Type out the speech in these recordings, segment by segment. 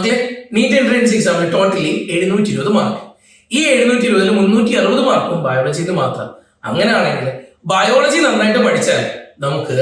മക്കളെ, NEET entrance എക്സാമിന് totally 720 mark. ഈ 720-ൽ 360 മാർക്കും ബയോളജിയിൽ മാത്രം. അങ്ങനെയാണെങ്കിൽ ബയോളജി നന്നായിട്ട് പഠിച്ചാൽ നമുക്ക്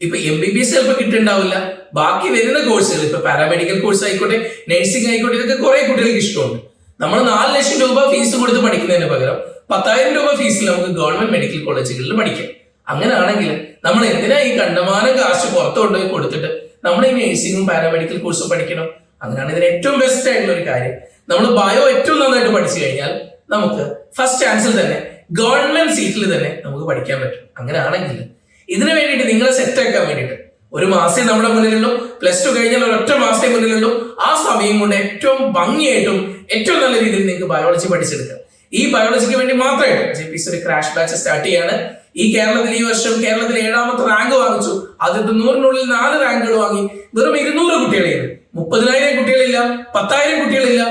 ഇപ്പൊ MBBS ചിലപ്പോൾ കിട്ടുന്നുണ്ടാവില്ല. ബാക്കി വരുന്ന കോഴ്സുകൾ, ഇപ്പൊ പാരാമെഡിക്കൽ കോഴ്സ് ആയിക്കോട്ടെ, നഴ്സിംഗ് ആയിക്കോട്ടെ, ഇതൊക്കെ കുറെ കുട്ടികൾക്ക് ഇഷ്ടമുണ്ട്. നമ്മൾ 4 ലക്ഷം രൂപ ഫീസ് കൊടുത്ത് പഠിക്കുന്നതിന് പകരം 10,000 രൂപ ഫീസിൽ നമുക്ക് ഗവൺമെന്റ് മെഡിക്കൽ കോളേജുകളിൽ പഠിക്കാം. അങ്ങനെയാണെങ്കിൽ നമ്മൾ എന്തിനാ ഈ കണ്ടമാനം കാശ് പുറത്തു കൊണ്ടുപോയി കൊടുത്തിട്ട് നമ്മൾ ഈ നഴ്സിംഗും പാരാമെഡിക്കൽ കോഴ്സും പഠിക്കണം? അങ്ങനെയാണ് ഇതിന് ഏറ്റവും ബെസ്റ്റ് ആയിട്ടുള്ള ഒരു കാര്യം. നമ്മൾ ബയോ ഏറ്റവും നന്നായിട്ട് പഠിച്ചു കഴിഞ്ഞാൽ നമുക്ക് ഫസ്റ്റ് ചാൻസിൽ തന്നെ ഗവൺമെന്റ് സീറ്റിൽ തന്നെ നമുക്ക് പഠിക്കാൻ പറ്റും. അങ്ങനെയാണെങ്കിൽ ഇതിനു വേണ്ടിയിട്ട് നിങ്ങളെ സെറ്റ് ആക്കാൻ വേണ്ടിയിട്ട് ഒരു മാസം നമ്മുടെ മുന്നിലുള്ളൂ. +2 കഴിഞ്ഞാൽ ഒരൊറ്റ മാസത്തെ മുന്നിലുള്ളൂ. ആ സമയം കൊണ്ട് ഏറ്റവും ഭംഗിയായിട്ടും ഏറ്റവും നല്ല രീതിയിൽ നിങ്ങൾക്ക് ബയോളജി പഠിച്ചെടുക്കാം. ഈ ബയോളജിക്ക് വേണ്ടി മാത്രമായിട്ട് JPC ഒരു ക്രാഷ് ബാച്ച് സ്റ്റാർട്ട് ചെയ്യാണ്. ഈ വർഷം കേരളത്തിൽ 7ാമത്തെ റാങ്ക് വാങ്ങിച്ചു. ആദ്യത്തെ 100-നുള്ളിൽ 4 റാങ്കുകൾ വാങ്ങി. വെറും 200 കുട്ടികളെയാണ്. 30,000 കുട്ടികളില്ല, 10,000 കുട്ടികളില്ല,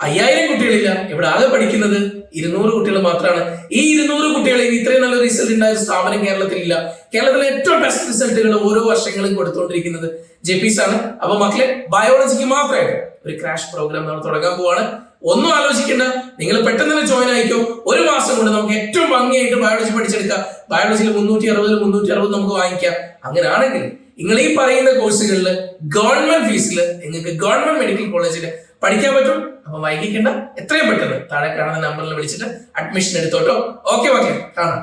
5,000 കുട്ടികളില്ല. ഇവിടെ ആകെ പഠിക്കുന്നത് 200 കുട്ടികൾ മാത്രമാണ്. ഈ 200 കുട്ടികളെ ഇത്രയും നല്ല റിസൾട്ട് ഉണ്ടായ സ്ഥാപനം കേരളത്തിലില്ല. കേരളത്തിലെ ഏറ്റവും ബെസ്റ്റ് റിസൾട്ടുകൾ ഓരോ വർഷങ്ങളും കൊടുത്തുകൊണ്ടിരിക്കുന്നത് JPC ആണ്. അപ്പൊ മക്കളെ, ബയോളജിക്ക് മാത്രമായിട്ട് ഒരു ക്രാഷ് പ്രോഗ്രാം നമ്മൾ തുടങ്ങാൻ പോവാണ്. ഒന്നും ആലോചിക്കേണ്ട, നിങ്ങൾ പെട്ടെന്ന് തന്നെ ജോയിൻ ആയിക്കോ. ഒരു മാസം കൊണ്ട് നമുക്ക് ഏറ്റവും ഭംഗിയായിട്ട് ബയോളജി പഠിച്ചെടുക്കാം. ബയോളജിയിൽ 360 നമുക്ക് വാങ്ങിക്കാം. അങ്ങനെയാണെങ്കിൽ നിങ്ങൾ ഈ പറയുന്ന കോഴ്സുകളിൽ ഗവൺമെന്റ് ഫീസിൽ നിങ്ങൾക്ക് ഗവൺമെന്റ് മെഡിക്കൽ കോളേജിൽ പഠിക്കാൻ പറ്റും. അപ്പൊ വൈകിക്കേണ്ട, എത്രയും പെട്ടെന്ന് താഴെ കാണുന്ന നമ്പറിൽ വിളിച്ചിട്ട് അഡ്മിഷൻ എടുത്തോട്ടോ. ഓക്കെ മക്കളെ, കാണാം.